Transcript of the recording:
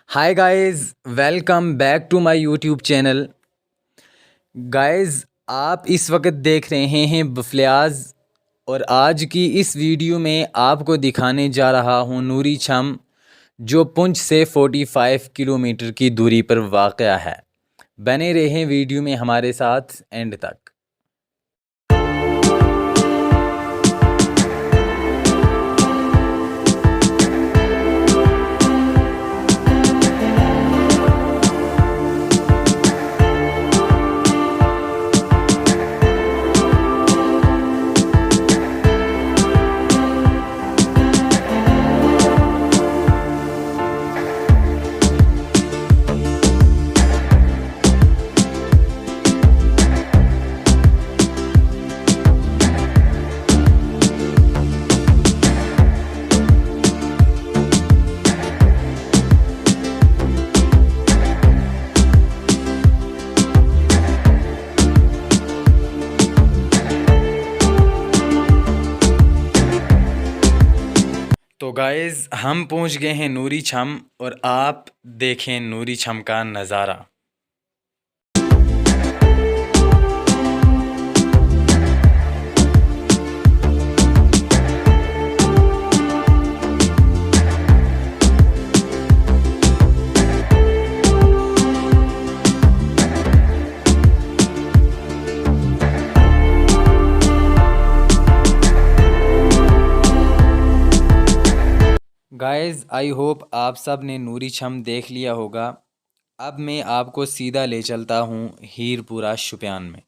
Hi guys, welcome back to my YouTube channel. Guys, आप इस वक्त देख रहे हैं बफलियाज और आज की इस वीडियो में आपको दिखाने जा रहा हूं नूरी छम, जो पुंछ से 45 किलोमीटर की दूरी पर वाक़या है। बने रहें वीडियो में हमारे साथ एंड तक। तो गाइज़, हम पहुंच गए हैं नूरी छम और आप देखें नूरी छम का नज़ारा। गाइज़, आई होप आप सब ने नूरी छम देख लिया होगा। अब मैं आपको सीधा ले चलता हूँ हीरपुरा शोपियान में।